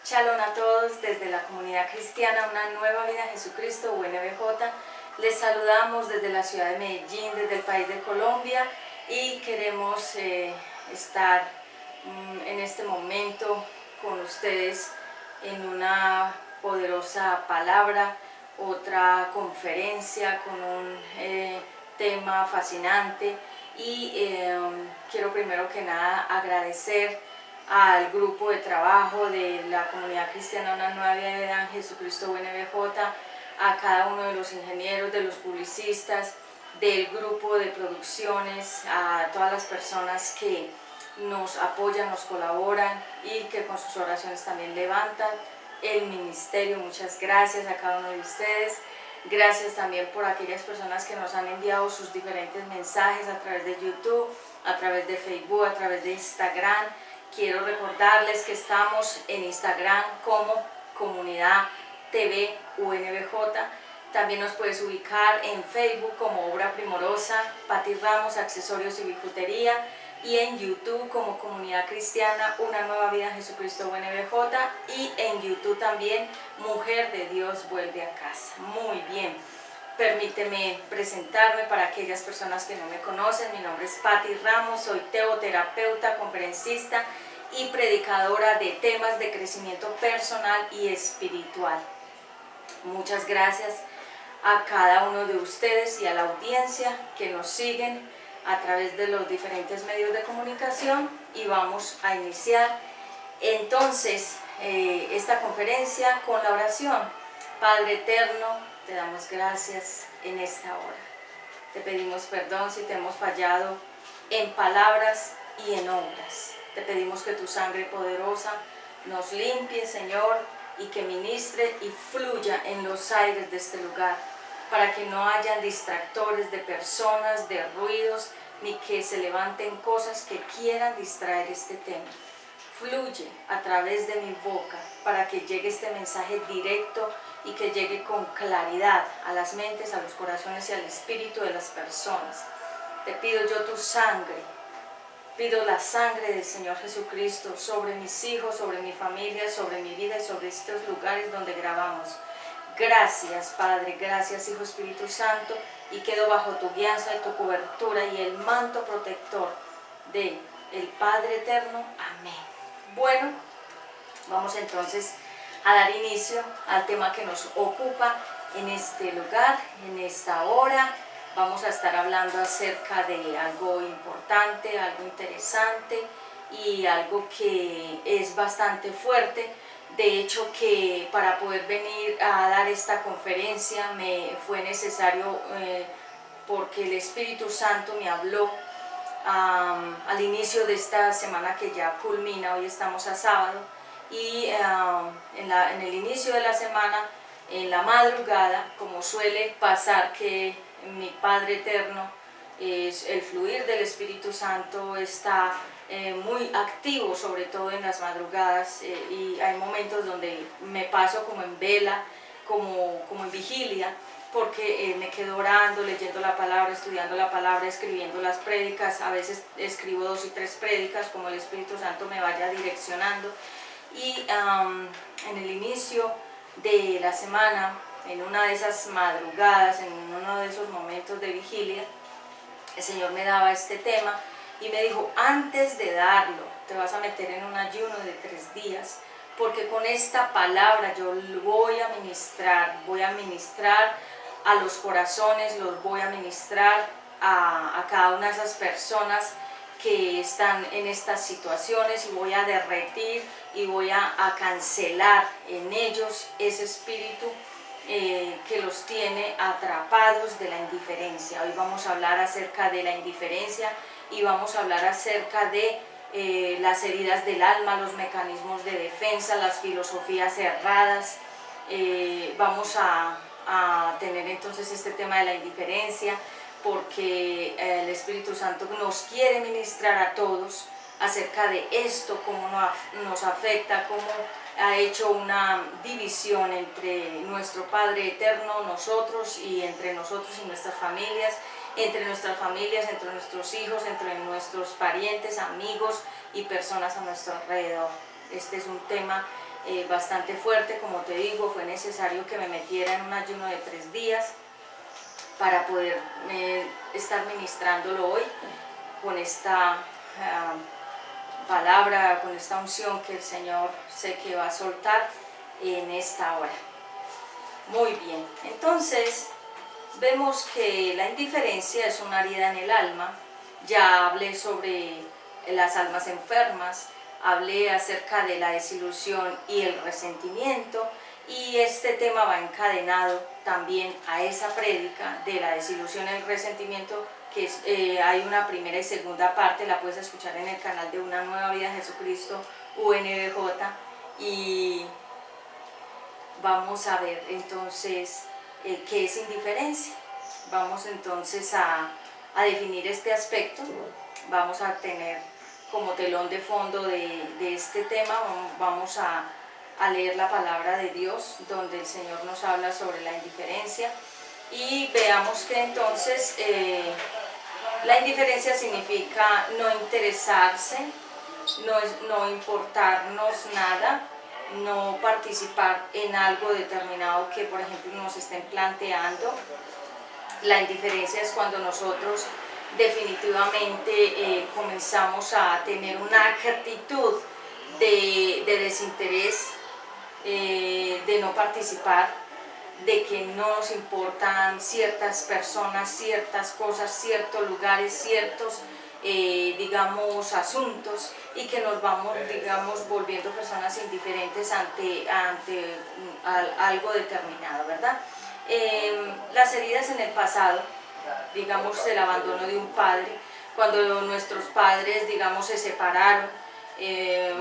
Shalom a todos desde la comunidad cristiana Una Nueva Vida en Jesucristo, UNBJ. Les saludamos desde la ciudad de Medellín, desde el país de Colombia, y queremos estar en este momento con ustedes en una poderosa palabra, otra conferencia con un tema fascinante, y quiero primero que nada agradecer al grupo de trabajo de la comunidad cristiana Una Nueva Vida en Jesucristo UNBJ, a cada uno de los ingenieros, de los publicistas, del grupo de producciones, a todas las personas que nos apoyan, nos colaboran y que con sus oraciones también levantan el ministerio. Muchas gracias a cada uno de ustedes. Gracias también por aquellas personas que nos han enviado sus diferentes mensajes a través de YouTube, a través de Facebook, a través de Instagram. Quiero recordarles que estamos en Instagram como Comunidad TV UNBJ. También nos puedes ubicar en Facebook como Obra Primorosa, Pati Ramos, Accesorios y Bijutería, y en YouTube como Comunidad Cristiana Una Nueva Vida en Jesucristo UNBJ, y en YouTube también Mujer de Dios Vuelve a Casa. Muy bien. Permíteme presentarme para aquellas personas que no me conocen. Mi nombre es Pati Ramos, soy teoterapeuta, conferencista y predicadora de temas de crecimiento personal y espiritual. Muchas gracias a cada uno de ustedes y a la audiencia que nos siguen a través de los diferentes medios de comunicación, y vamos a iniciar entonces esta conferencia con la oración. Padre eterno, te damos gracias en esta hora. Te pedimos perdón si te hemos fallado en palabras y en obras. Te pedimos que tu sangre poderosa nos limpie, Señor, y que ministre y fluya en los aires de este lugar, para que no haya distractores de personas, de ruidos, ni que se levanten cosas que quieran distraer este tema. Fluye a través de mi boca para que llegue este mensaje directo y que llegue con claridad a las mentes, a los corazones y al espíritu de las personas. Te pido yo tu sangre, pido la sangre del Señor Jesucristo sobre mis hijos, sobre mi familia, sobre mi vida y sobre estos lugares donde grabamos. Gracias, Padre, gracias, Hijo, Espíritu Santo, y quedo bajo tu guianza y tu cobertura y el manto protector de el Padre Eterno. Amén. Bueno, vamos entonces a dar inicio al tema que nos ocupa en este lugar, en esta hora. Vamos a estar hablando acerca de algo importante, algo interesante y algo que es bastante fuerte. De hecho, que para poder venir a dar esta conferencia me fue necesario, porque el Espíritu Santo me habló al inicio de esta semana que ya culmina. Hoy estamos a sábado, y en el inicio de la semana, en la madrugada, como suele pasar, que mi Padre Eterno, el fluir del Espíritu Santo está muy activo, sobre todo en las madrugadas, y hay momentos donde me paso como en vela, como en vigilia, porque me quedo orando, leyendo la palabra, estudiando la palabra, escribiendo las prédicas. A veces escribo 2 y 3 prédicas, como el Espíritu Santo me vaya direccionando. Y en el inicio de la semana, en una de esas madrugadas, en uno de esos momentos de vigilia, el Señor me daba este tema y me dijo: antes de darlo, te vas a meter en un ayuno de 3 días, porque con esta palabra yo voy a ministrar a los corazones, los voy a ministrar a cada una de esas personas que están en estas situaciones, y voy a derretir y voy a cancelar en ellos ese espíritu que los tiene atrapados de la indiferencia. Hoy vamos a hablar acerca de la indiferencia, y vamos a hablar acerca de las heridas del alma, los mecanismos de defensa, las filosofías erradas. Vamos a tener entonces este tema de la indiferencia, porque el Espíritu Santo nos quiere ministrar a todos acerca de esto, cómo nos afecta, cómo ha hecho una división entre nuestro Padre Eterno, nosotros, y entre nosotros y nuestras familias, entre nuestros hijos, entre nuestros parientes, amigos y personas a nuestro alrededor. Este es un tema bastante fuerte, como te digo, fue necesario que me metiera en un ayuno de 3 días para poder estar ministrándolo hoy con esta palabra, con esta unción que el Señor sé que va a soltar en esta hora. Muy bien, entonces vemos que la indiferencia es una herida en el alma. Ya hablé sobre las almas enfermas, hablé acerca de la desilusión y el resentimiento, y este tema va encadenado también a esa prédica de la desilusión y el resentimiento, que es, hay una primera y segunda parte, la puedes escuchar en el canal de Una Nueva Vida en Jesucristo, UNBJ, y vamos a ver entonces qué es indiferencia. Vamos entonces a definir este aspecto. Vamos a tener como telón de fondo de este tema, vamos a leer la palabra de Dios, donde el Señor nos habla sobre la indiferencia, y veamos que entonces la indiferencia significa no interesarse, no importarnos nada, no participar en algo determinado que, por ejemplo, nos estén planteando. La indiferencia es cuando nosotros definitivamente comenzamos a tener una actitud de desinterés, de no participar, de que no nos importan ciertas personas, ciertas cosas, ciertos lugares, ciertos digamos asuntos, y que nos vamos, digamos, volviendo personas indiferentes ante algo determinado, ¿verdad? Las heridas en el pasado, digamos el abandono de un padre, cuando nuestros padres, digamos, se separaron,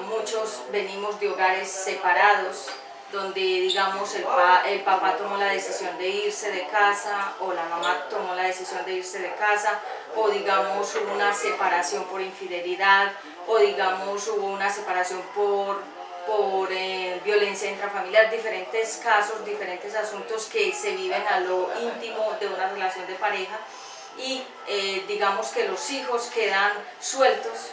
muchos venimos de hogares separados, donde, digamos, el papá tomó la decisión de irse de casa, o la mamá tomó la decisión de irse de casa, o, digamos, hubo una separación por infidelidad, o, digamos, hubo una separación por violencia intrafamiliar, diferentes casos, diferentes asuntos que se viven a lo íntimo de una relación de pareja, y digamos que los hijos quedan sueltos,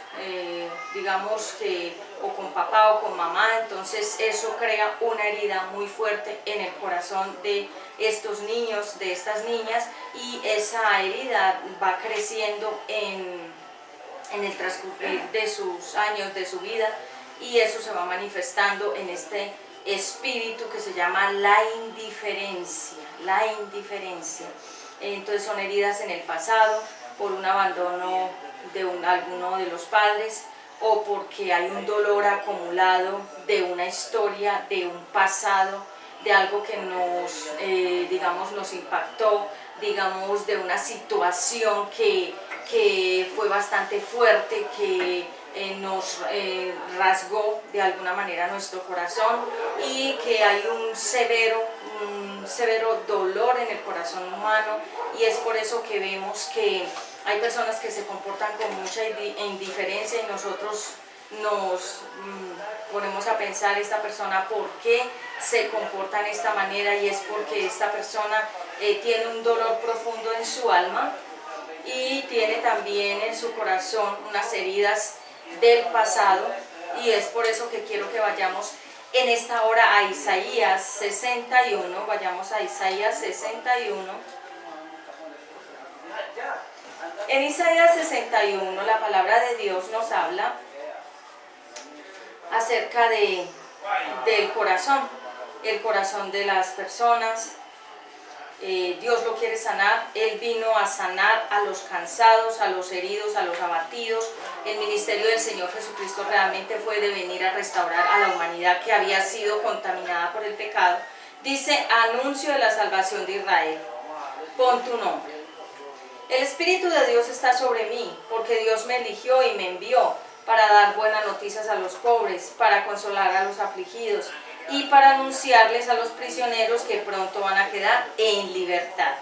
digamos que o con papá o con mamá. Entonces eso crea una herida muy fuerte en el corazón de estos niños, de estas niñas, y esa herida va creciendo en el transcurrir de sus años, de su vida, y eso se va manifestando en este espíritu que se llama la indiferencia, la indiferencia. Entonces son heridas en el pasado por un abandono de alguno de los padres, o porque hay un dolor acumulado de una historia, de un pasado, de algo que nos, digamos, nos impactó, digamos, de una situación que fue bastante fuerte, que nos rasgó de alguna manera nuestro corazón, y que hay un severo dolor en el corazón humano, y es por eso que vemos que hay personas que se comportan con mucha indiferencia, y nosotros nos ponemos a pensar, esta persona por qué se comporta de esta manera, y es porque esta persona tiene un dolor profundo en su alma, y tiene también en su corazón unas heridas del pasado, y es por eso que quiero que vayamos en esta hora a Isaías 61, vayamos a Isaías 61. En Isaías 61 la palabra de Dios nos habla acerca del corazón, el corazón de las personas. Dios lo quiere sanar. Él vino a sanar a los cansados, a los heridos, a los abatidos. El ministerio del Señor Jesucristo realmente fue de venir a restaurar a la humanidad que había sido contaminada por el pecado. Dice: anuncio de la salvación de Israel, pon tu nombre. El Espíritu de Dios está sobre mí, porque Dios me eligió y me envió para dar buenas noticias a los pobres, para consolar a los afligidos, y para anunciarles a los prisioneros que pronto van a quedar en libertad.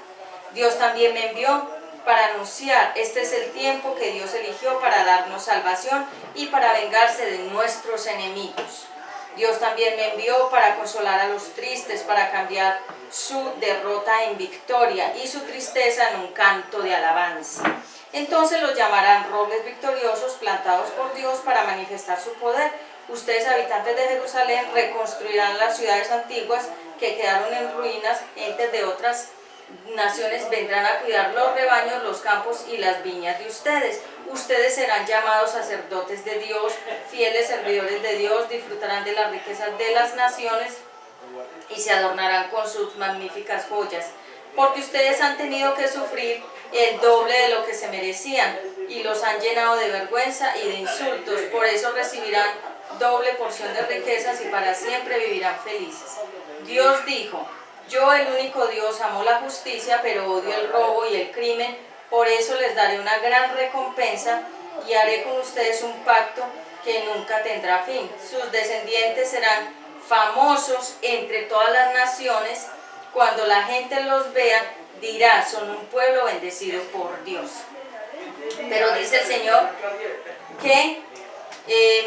Dios también me envió para anunciar: este es el tiempo que Dios eligió para darnos salvación y para vengarse de nuestros enemigos. Dios también me envió para consolar a los tristes, para cambiar su derrota en victoria y su tristeza en un canto de alabanza. Entonces los llamarán robles victoriosos, plantados por Dios para manifestar su poder. Ustedes, habitantes de Jerusalén, reconstruirán las ciudades antiguas que quedaron en ruinas. Gentes de otras naciones vendrán a cuidar los rebaños, los campos y las viñas de ustedes. Ustedes serán llamados sacerdotes de Dios, fieles servidores de Dios, disfrutarán de las riquezas de las naciones y se adornarán con sus magníficas joyas, porque ustedes han tenido que sufrir el doble de lo que se merecían y los han llenado de vergüenza y de insultos. Por eso recibirán doble porción de riquezas y para siempre vivirán felices. Dios dijo: yo, el único Dios, amo la justicia, pero odio el robo y el crimen. Por eso les daré una gran recompensa y haré con ustedes un pacto que nunca tendrá fin. Sus descendientes serán famosos entre todas las naciones. Cuando la gente los vea, dirá: son un pueblo bendecido por Dios. Pero dice el Señor que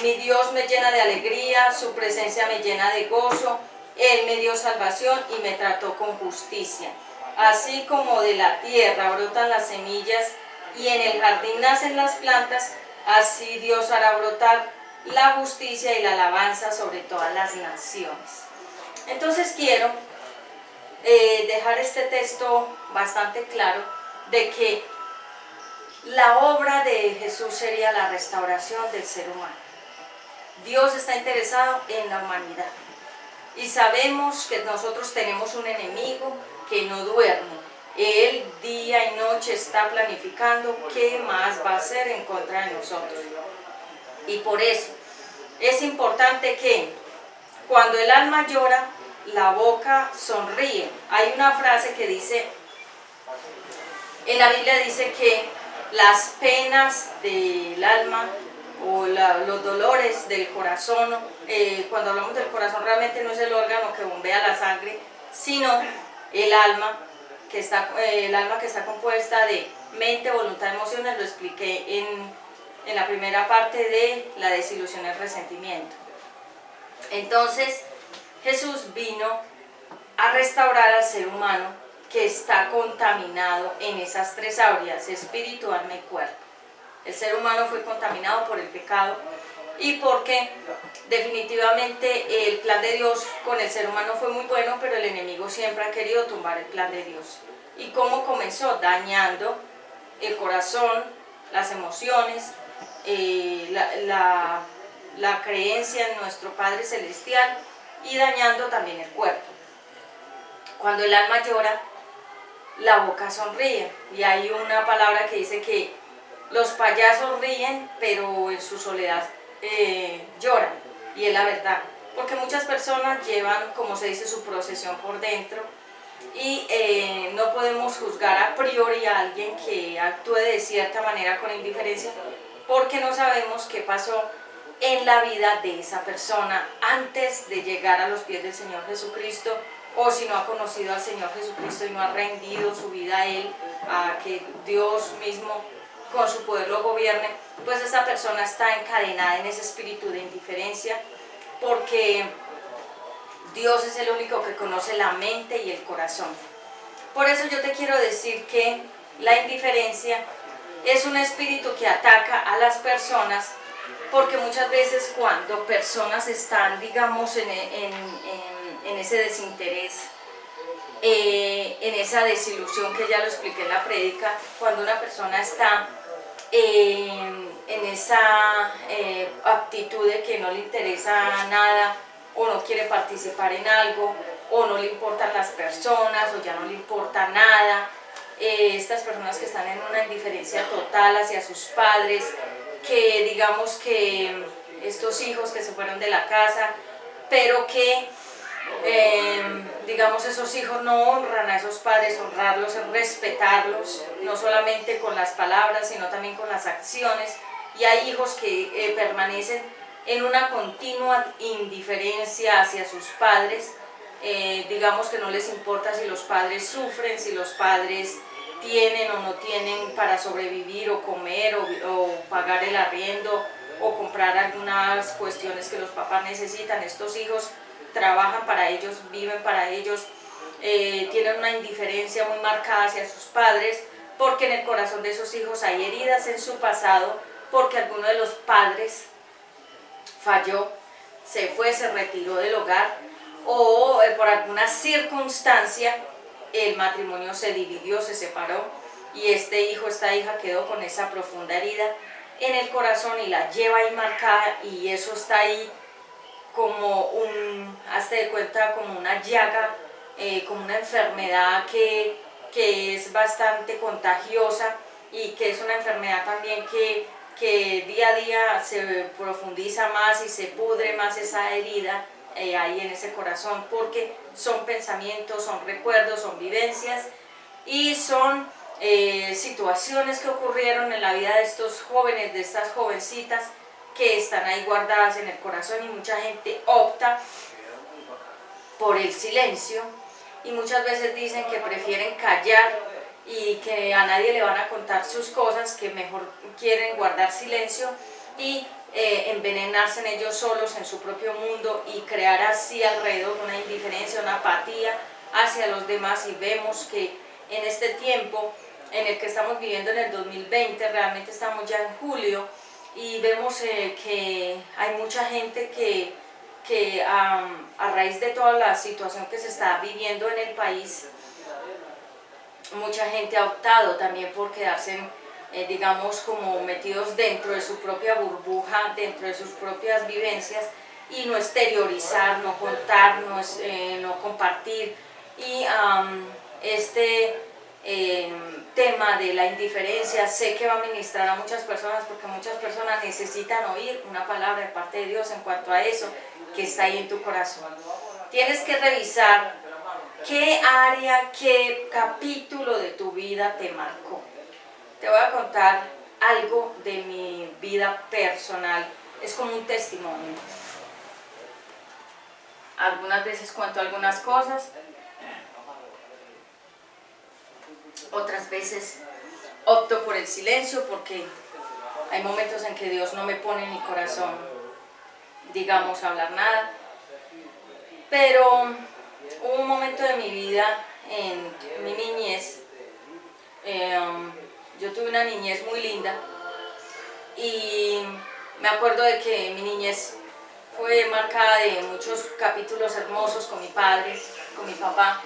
mi Dios me llena de alegría, su presencia me llena de gozo. Él me dio salvación y me trató con justicia. Así como de la tierra brotan las semillas y en el jardín nacen las plantas, así Dios hará brotar la justicia y la alabanza sobre todas las naciones. Entonces quiero dejar este texto bastante claro de que la obra de Jesús sería la restauración del ser humano. Dios está interesado en la humanidad. Y sabemos que nosotros tenemos un enemigo que no duerme. Él día y noche está planificando qué más va a hacer en contra de nosotros. Y por eso es importante que cuando el alma llora, la boca sonríe. Hay una frase que dice, en la Biblia dice que las penas del alma o los dolores del corazón, cuando hablamos del corazón realmente no es el órgano que bombea la sangre, sino el alma que está compuesta de mente, voluntad, emociones. Lo expliqué en la primera parte de la desilusión y el resentimiento. Entonces Jesús vino a restaurar al ser humano que está contaminado en esas tres áreas: espíritu, alma y cuerpo. El ser humano fue contaminado por el pecado y porque definitivamente el plan de Dios con el ser humano fue muy bueno, pero el enemigo siempre ha querido tumbar el plan de Dios. ¿Y cómo comenzó? Dañando el corazón, las emociones, la creencia en nuestro Padre Celestial y dañando también el cuerpo. Cuando el alma llora, la boca sonríe, y hay una palabra que dice que los payasos ríen, pero en su soledad lloran, y es la verdad, porque muchas personas llevan, como se dice, su procesión por dentro, y no podemos juzgar a priori a alguien que actúe de cierta manera con indiferencia, porque no sabemos qué pasó en la vida de esa persona antes de llegar a los pies del Señor Jesucristo, o si no ha conocido al Señor Jesucristo y no ha rendido su vida a Él, a que Dios mismo con su poder lo gobierne, pues esa persona está encadenada en ese espíritu de indiferencia, porque Dios es el único que conoce la mente y el corazón. Por eso yo te quiero decir que la indiferencia es un espíritu que ataca a las personas, porque muchas veces cuando personas están, digamos, en ese desinterés, en esa desilusión que ya lo expliqué en la prédica, cuando una persona está en esa aptitud de que no le interesa nada, o no quiere participar en algo, o no le importan las personas, o ya no le importa nada, estas personas que están en una indiferencia total hacia sus padres, que digamos que estos hijos que se fueron de la casa, pero que digamos esos hijos no honran a esos padres. Honrarlos es respetarlos, no solamente con las palabras, sino también con las acciones. Y hay hijos que permanecen en una continua indiferencia hacia sus padres, digamos que no les importa si los padres sufren, si los padres tienen o no tienen para sobrevivir o comer o pagar el arriendo o comprar algunas cuestiones que los papás necesitan. Estos hijos trabajan para ellos, viven para ellos, tienen una indiferencia muy marcada hacia sus padres, porque en el corazón de esos hijos hay heridas en su pasado, porque alguno de los padres falló, se fue, se retiró del hogar, o por alguna circunstancia el matrimonio se dividió, se separó, y este hijo, esta hija quedó con esa profunda herida en el corazón y la lleva ahí marcada, y eso está ahí como hazte de cuenta, como una llaga, como una enfermedad que es bastante contagiosa, y que es una enfermedad también que día a día se profundiza más y se pudre más esa herida ahí en ese corazón, porque son pensamientos, son recuerdos, son vivencias y son situaciones que ocurrieron en la vida de estos jóvenes, de estas jovencitas, que están ahí guardadas en el corazón, y mucha gente opta por el silencio, y muchas veces dicen que prefieren callar y que a nadie le van a contar sus cosas, que mejor quieren guardar silencio y envenenarse en ellos solos, en su propio mundo, y crear así alrededor una indiferencia, una apatía hacia los demás. Y vemos que en este tiempo en el que estamos viviendo, en el 2020, realmente estamos ya en julio, y vemos que hay mucha gente que a raíz de toda la situación que se está viviendo en el país, mucha gente ha optado también por quedarse, digamos, como metidos dentro de su propia burbuja, dentro de sus propias vivencias, y no exteriorizar, no contar, no compartir. Y este tema de la indiferencia sé que va a ministrar a muchas personas, porque muchas personas necesitan oír una palabra de parte de Dios en cuanto a eso que está ahí en tu corazón. Tienes que revisar qué área, qué capítulo de tu vida te marcó. Te voy a contar algo de mi vida personal, es como un testimonio. Algunas veces cuento algunas cosas, otras veces opto por el silencio, porque hay momentos en que Dios no me pone en mi corazón, digamos, a hablar nada. Pero hubo un momento de mi vida, en mi niñez, yo tuve una niñez muy linda, y me acuerdo de que mi niñez fue marcada de muchos capítulos hermosos con mi padre, con mi papá,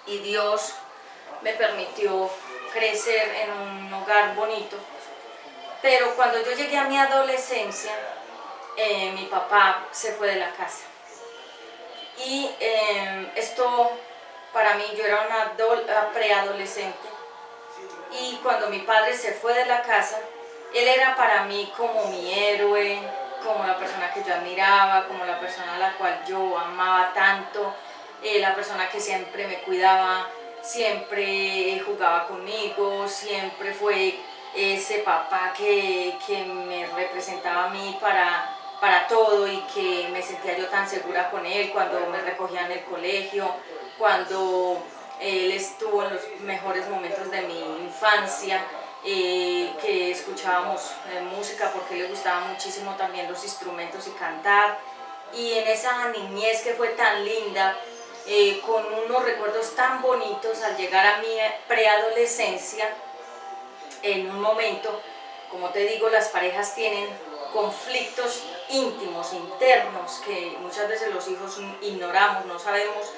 y Dios me permitió crecer en un hogar bonito. Pero cuando yo llegué a mi adolescencia, mi papá se fue de la casa. Y esto, para mí, yo era una preadolescente, y cuando mi padre se fue de la casa, él era para mí como mi héroe, como la persona que yo admiraba, como la persona a la cual yo amaba tanto, la persona que siempre me cuidaba, siempre jugaba conmigo, siempre fue ese papá que me representaba a mí para todo, y que me sentía yo tan segura con él cuando me recogía en el colegio, cuando él estuvo en los mejores momentos de mi infancia, que escuchábamos música, porque le gustaba muchísimo también los instrumentos y cantar. Y en esa niñez que fue tan linda, con unos recuerdos tan bonitos, al llegar a mi preadolescencia, en un momento, como te digo, las parejas tienen conflictos íntimos, internos, que muchas veces los hijos ignoramos, no sabemos,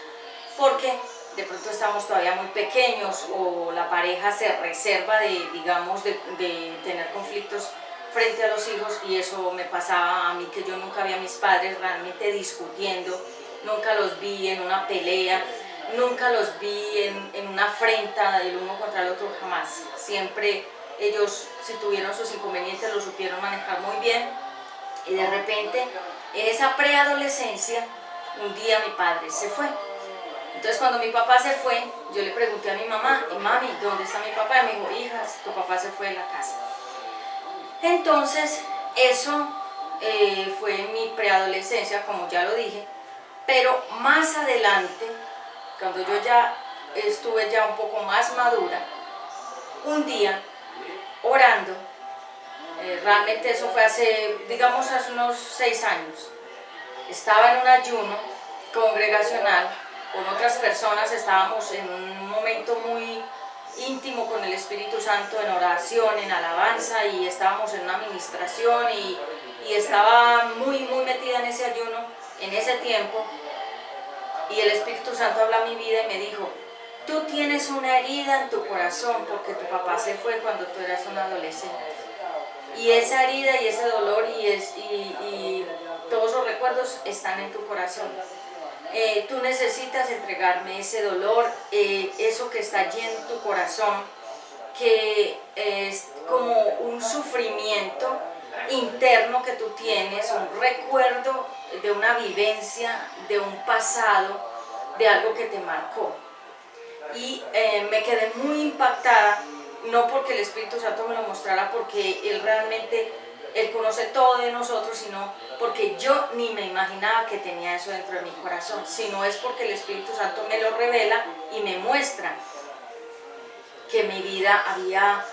porque de pronto estamos todavía muy pequeños, o la pareja se reserva digamos, de tener conflictos frente a los hijos. Y eso me pasaba a mí, que yo nunca vi a mis padres realmente discutiendo, nunca los vi en una pelea, nunca los vi en una afrenta del uno contra el otro, jamás. Siempre ellos, si tuvieron sus inconvenientes, los supieron manejar muy bien. Y de repente, en esa preadolescencia, un día mi padre se fue. Entonces, cuando mi papá se fue, yo le pregunté a mi mamá: mami, ¿dónde está mi papá? Y me dijo: hija, tu papá se fue de la casa. Entonces, eso fue en mi preadolescencia, como ya lo dije. Pero más adelante, cuando yo ya estuve ya un poco más madura, un día, orando, realmente eso fue hace, digamos, hace unos 6 años, estaba en un ayuno congregacional con otras personas, estábamos en un momento muy íntimo con el Espíritu Santo, en oración, en alabanza, y estábamos en una administración, y y estaba muy metida en ese ayuno, en ese tiempo, y el Espíritu Santo habla a mi vida y me dijo: tú tienes una herida en tu corazón porque tu papá se fue cuando tú eras un adolescente. Y esa herida y ese dolor y todos los recuerdos están en tu corazón. Tú necesitas entregarme ese dolor, eso que está allí en tu corazón, que es como un sufrimiento interno que tú tienes, un recuerdo de una vivencia, de un pasado, de algo que te marcó. Y me quedé muy impactada, no porque el Espíritu Santo me lo mostrara, porque Él realmente, Él conoce todo de nosotros, sino porque yo ni me imaginaba que tenía eso dentro de mi corazón, sino es porque el Espíritu Santo me lo revela y me muestra que en mi vida había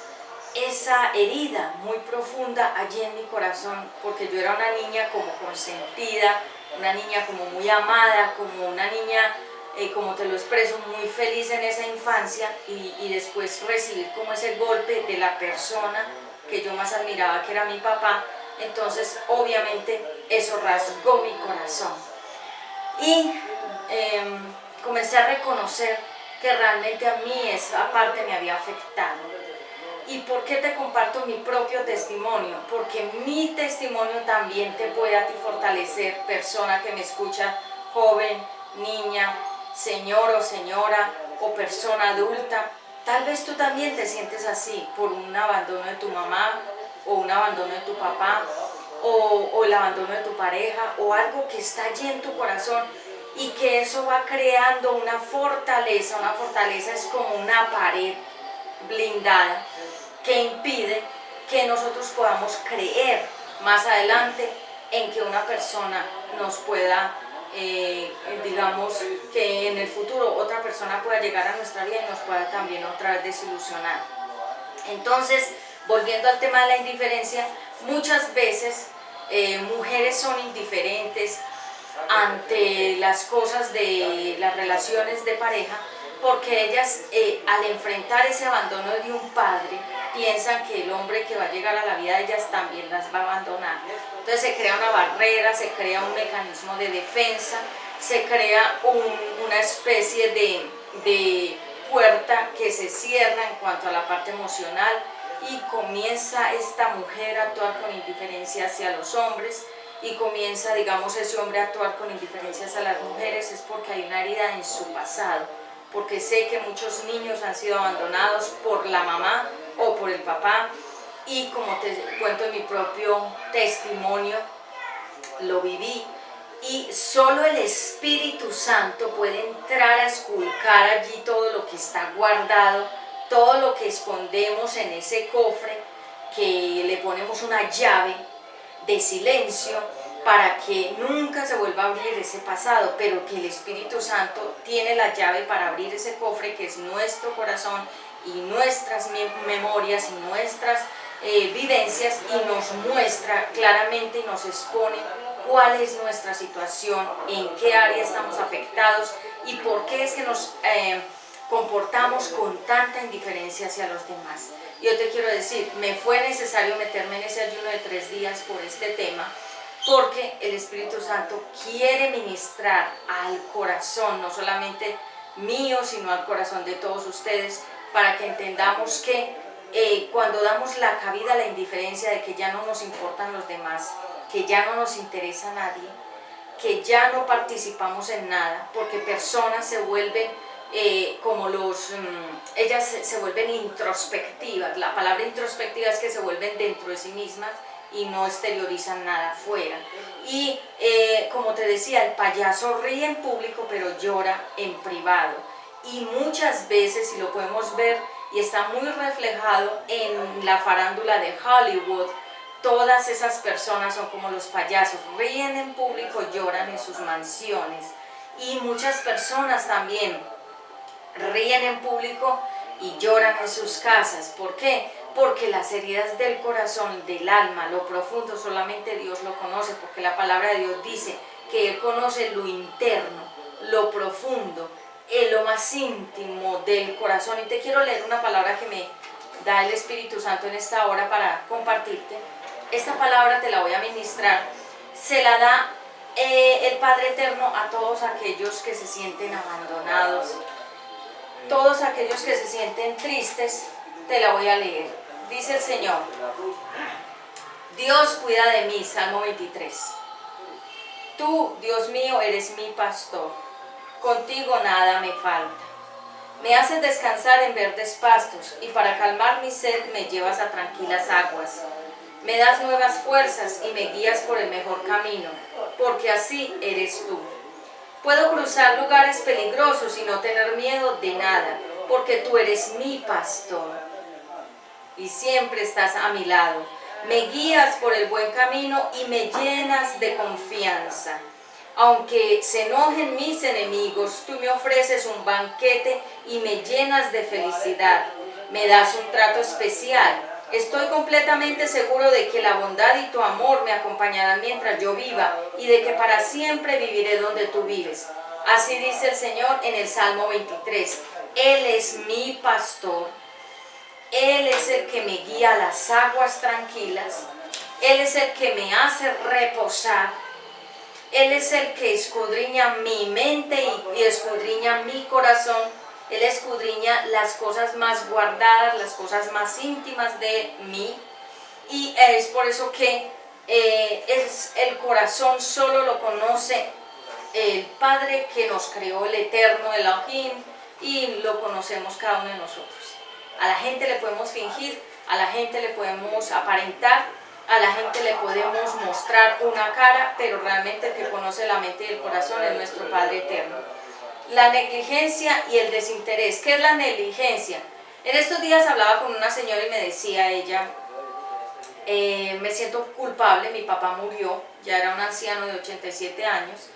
esa herida muy profunda allí en mi corazón, porque yo era una niña como consentida, una niña como muy amada, como una niña, como te lo expreso, muy feliz en esa infancia, y después recibir como ese golpe de la persona que yo más admiraba, que era mi papá. Entonces obviamente eso rasgó mi corazón y comencé a reconocer que realmente a mí esa parte me había afectado. ¿Y por qué te comparto mi propio testimonio? Porque mi testimonio también te puede a ti fortalecer, persona que me escucha, joven, niña, señor o señora o persona adulta. Tal vez tú también te sientes así por un abandono de tu mamá o un abandono de tu papá o el abandono de tu pareja o algo que está allí en tu corazón y que eso va creando una fortaleza. Una fortaleza es como una pared blindada que impide que nosotros podamos creer más adelante en que una persona nos pueda, digamos, que en el futuro otra persona pueda llegar a nuestra vida y nos pueda también otra vez desilusionar. Entonces, volviendo al tema de la indiferencia, muchas veces mujeres son indiferentes ante las cosas de las relaciones de pareja, porque ellas al enfrentar ese abandono de un padre piensan que el hombre que va a llegar a la vida de ellas también las va a abandonar. Entonces se crea una barrera, se crea un mecanismo de defensa, se crea una especie de puerta que se cierra en cuanto a la parte emocional, y comienza esta mujer a actuar con indiferencia hacia los hombres, y comienza, digamos, ese hombre a actuar con indiferencia hacia las mujeres. Es porque hay una herida en su pasado, porque sé que muchos niños han sido abandonados por la mamá o por el papá, y como te cuento en mi propio testimonio, lo viví, y solo el Espíritu Santo puede entrar a esculcar allí todo lo que está guardado, todo lo que escondemos en ese cofre, que le ponemos una llave de silencio para que nunca se vuelva a abrir ese pasado, pero que el Espíritu Santo tiene la llave para abrir ese cofre que es nuestro corazón y nuestras memorias y nuestras vivencias, y nos muestra claramente y nos expone cuál es nuestra situación, en qué área estamos afectados y por qué es que nos comportamos con tanta indiferencia hacia los demás. Yo te quiero decir, me fue necesario meterme en ese ayuno de 3 días por este tema, porque el Espíritu Santo quiere ministrar al corazón, no solamente mío, sino al corazón de todos ustedes, para que entendamos que cuando damos la cabida a la indiferencia de que ya no nos importan los demás, que ya no nos interesa a nadie, que ya no participamos en nada, porque personas se vuelven ellas se vuelven introspectivas. La palabra introspectiva es que se vuelven dentro de sí mismas y no exteriorizan nada afuera. Y como te decía, el payaso ríe en público pero llora en privado. Y muchas veces, y lo podemos ver, y está muy reflejado en la farándula de Hollywood, todas esas personas son como los payasos, ríen en público, lloran en sus mansiones. Y muchas personas también ríen en público y lloran en sus casas. ¿Por qué? Porque las heridas del corazón, del alma, lo profundo, solamente Dios lo conoce, porque la palabra de Dios dice que Él conoce lo interno, lo profundo, lo más íntimo del corazón. Y te quiero leer una palabra que me da el Espíritu Santo en esta hora para compartirte, esta palabra te la voy a ministrar, se la da el Padre Eterno a todos aquellos que se sienten abandonados, todos aquellos que se sienten tristes. Te la voy a leer. Dice el Señor: Dios cuida de mí, Salmo 23. Tú, Dios mío, eres mi pastor, contigo nada me falta. Me haces descansar en verdes pastos, y para calmar mi sed me llevas a tranquilas aguas. Me das nuevas fuerzas y me guías por el mejor camino, porque así eres tú. Puedo cruzar lugares peligrosos y no tener miedo de nada, porque tú eres mi pastor y siempre estás a mi lado. Me guías por el buen camino y me llenas de confianza. Aunque se enojen mis enemigos, tú me ofreces un banquete y me llenas de felicidad. Me das un trato especial. Estoy completamente seguro de que la bondad y tu amor me acompañarán mientras yo viva y de que para siempre viviré donde tú vives. Así dice el Señor en el Salmo 23. Él es mi pastor. Él es el que me guía a las aguas tranquilas. Él es el que me hace reposar. Él es el que escudriña mi mente y escudriña mi corazón. Él escudriña las cosas más guardadas, las cosas más íntimas de mí. Y es por eso que es el corazón solo lo conoce el Padre que nos creó, el Eterno, el Elohim, y lo conocemos cada uno de nosotros. A la gente le podemos fingir, a la gente le podemos aparentar, a la gente le podemos mostrar una cara, pero realmente el que conoce la mente y el corazón es nuestro Padre Eterno. La negligencia y el desinterés. ¿Qué es la negligencia? En estos días hablaba con una señora y me decía ella, me siento culpable, mi papá murió, ya era un anciano de 87 años,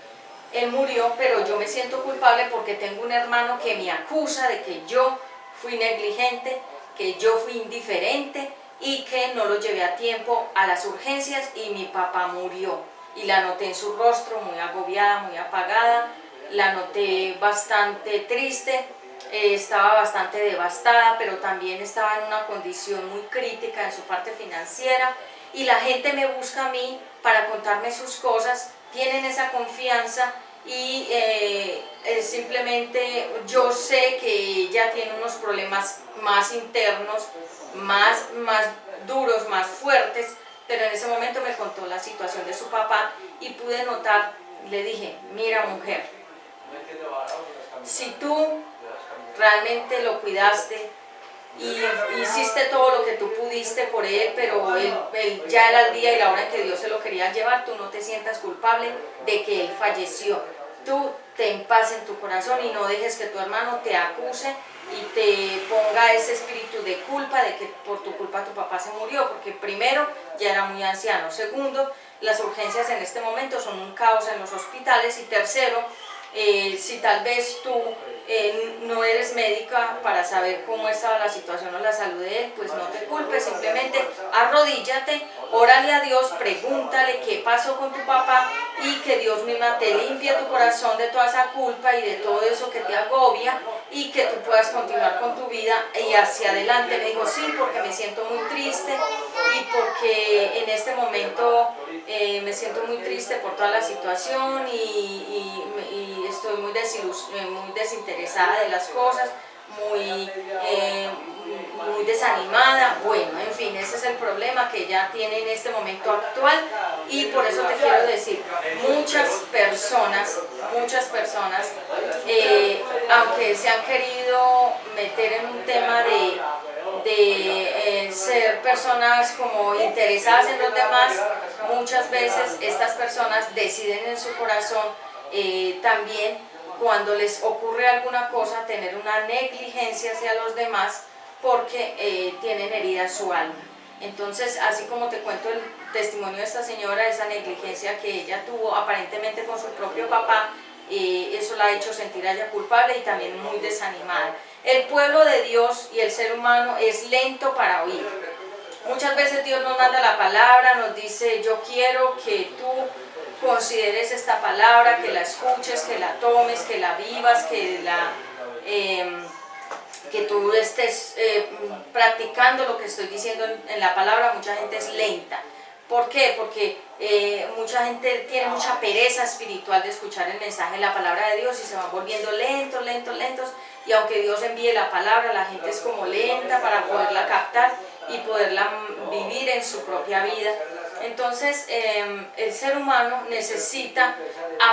él murió, pero yo me siento culpable porque tengo un hermano que me acusa de que yo fui negligente, que yo fui indiferente y que no lo llevé a tiempo a las urgencias y mi papá murió. Y la noté en su rostro muy agobiada, muy apagada, la noté bastante triste, estaba bastante devastada, pero también estaba en una condición muy crítica en su parte financiera y la gente me busca a mí para contarme sus cosas, tienen esa confianza y simplemente yo sé que ella tiene unos problemas más internos, más duros, más fuertes, pero en ese momento me contó la situación de su papá y pude notar, le dije, mira mujer, si tú realmente lo cuidaste y hiciste todo lo que tú pudiste por él, pero él ya era el día y la hora en que Dios se lo quería llevar, tú no te sientas culpable de que él falleció. Tú ten paz en tu corazón y no dejes que tu hermano te acuse y te ponga ese espíritu de culpa de que por tu culpa tu papá se murió, porque primero ya era muy anciano, segundo, las urgencias en este momento son un caos en los hospitales y tercero, si tal vez tú no eres médica para saber cómo estaba la situación o la salud de él, pues no te culpes, simplemente arrodíllate, órale a Dios, pregúntale qué pasó con tu papá y que Dios misma te limpie tu corazón de toda esa culpa y de todo eso que te agobia y que tú puedas continuar con tu vida y hacia adelante. Me dijo, sí, porque me siento muy triste y porque en este momento me siento muy triste por toda la situación y estoy muy desinteresada de las cosas, muy desanimada. Bueno, en fin, ese es el problema que ella tiene en este momento actual y por eso te quiero decir, muchas personas, aunque se han querido meter en un tema de ser personas como interesadas en los demás, muchas veces estas personas deciden en su corazón también cuando les ocurre alguna cosa tener una negligencia hacia los demás porque tienen herida su alma. Entonces, así como te cuento el testimonio de esta señora, esa negligencia que ella tuvo aparentemente con su propio papá, eso la ha hecho sentir a ella culpable y también muy desanimada. El pueblo de Dios y el ser humano es lento para oír. Muchas veces Dios nos manda la palabra, nos dice, yo quiero que tú consideres esta palabra, que la escuches, que la tomes, que la vivas, que tú estés practicando lo que estoy diciendo en la palabra. Mucha gente es lenta. ¿Por qué? Porque mucha gente tiene mucha pereza espiritual de escuchar el mensaje de la palabra de Dios y se van volviendo lentos, y aunque Dios envíe la palabra, la gente es como lenta para poderla captar y poderla vivir en su propia vida. Entonces el ser humano necesita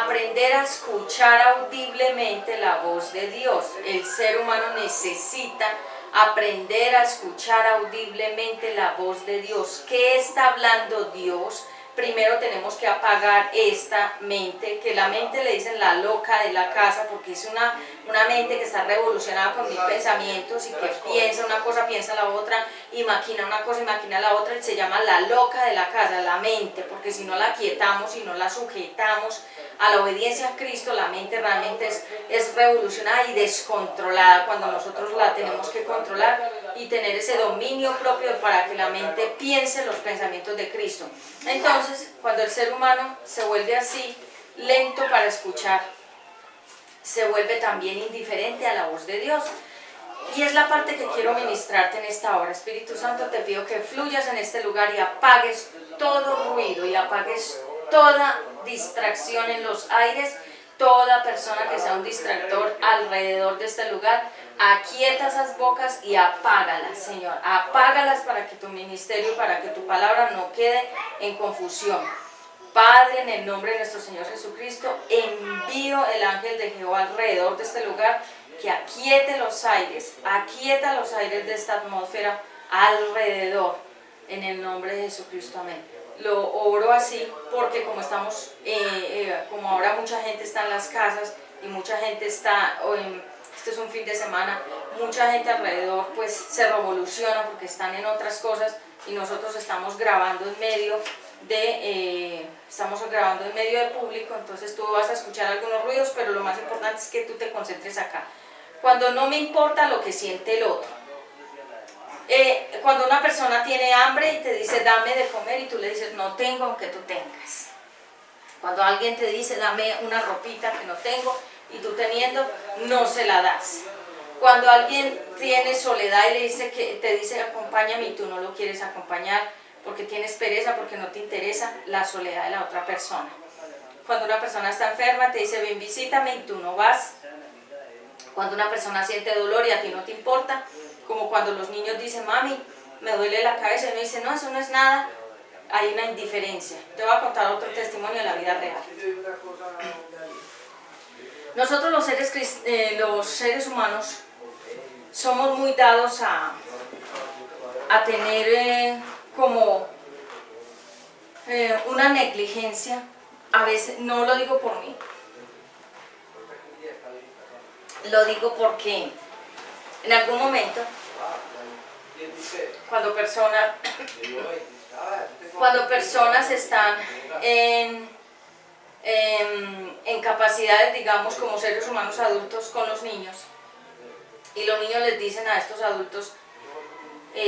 aprender a escuchar audiblemente la voz de Dios. El ser humano necesita aprender a escuchar audiblemente la voz de Dios. ¿Qué está hablando Dios? Primero tenemos que apagar esta mente, que la mente le dicen la loca de la casa, porque es una mente que está revolucionada con mil pensamientos y que piensa una cosa, piensa la otra, y maquina una cosa y maquina la otra, y se llama la loca de la casa, la mente, porque si no la quietamos, si no la sujetamos a la obediencia a Cristo, la mente realmente es revolucionada y descontrolada, cuando nosotros la tenemos que controlar y tener ese dominio propio para que la mente piense los pensamientos de Cristo. Entonces, cuando el ser humano se vuelve así, lento para escuchar, se vuelve también indiferente a la voz de Dios. Y es la parte que quiero ministrarte en esta hora. Espíritu Santo, te pido que fluyas en este lugar y apagues todo ruido y apagues toda distracción en los aires, toda persona que sea un distractor alrededor de este lugar. Aquieta esas bocas y apágalas, Señor. Apágalas para que tu ministerio, para que tu palabra no quede en confusión. Padre, en el nombre de nuestro Señor Jesucristo, envío el ángel de Jehová alrededor de este lugar, que aquieta los aires de esta atmósfera alrededor, en el nombre de Jesucristo, amén. Lo oro así porque como estamos, como ahora mucha gente está en las casas y mucha gente está, este es un fin de semana, mucha gente alrededor pues se revoluciona porque están en otras cosas, y nosotros estamos grabando en medio del público, entonces tú vas a escuchar algunos ruidos, pero lo más importante es que tú te concentres acá. Cuando no me importa lo que siente el otro. Cuando una persona tiene hambre y te dice dame de comer y tú le dices no tengo aunque tú tengas. Cuando alguien te dice dame una ropita que no tengo y tú teniendo no se la das. Cuando alguien tiene soledad y te dice acompáñame y tú no lo quieres acompañar porque tienes pereza, porque no te interesa la soledad de la otra persona. Cuando una persona está enferma te dice ven visítame y tú no vas. Cuando una persona siente dolor y a ti no te importa, como cuando los niños dicen mami me duele la cabeza y uno dice no, eso no es nada, hay una indiferencia. Te voy a contar otro testimonio de la vida real. Nosotros los seres humanos somos muy dados a tener como una negligencia. A veces, no lo digo por mí, lo digo porque en algún momento cuando personas están en capacidades, digamos, como seres humanos adultos con los niños, y los niños les dicen a estos adultos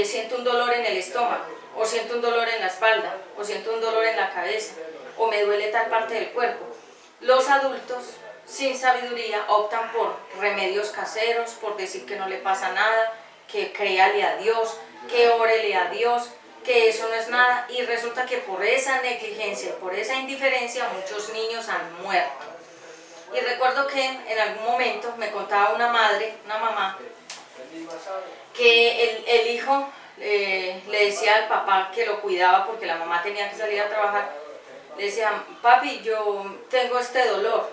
siento un dolor en el estómago, o siento un dolor en la espalda, o siento un dolor en la cabeza, o me duele tal parte del cuerpo. Los adultos, sin sabiduría, optan por remedios caseros, por decir que no le pasa nada, que créale a Dios, que órele a Dios, que eso no es nada, y resulta que por esa negligencia, por esa indiferencia, muchos niños han muerto. Y recuerdo que en algún momento me contaba una mamá, que el hijo le decía al papá que lo cuidaba porque la mamá tenía que salir a trabajar, le decía, papi, yo tengo este dolor,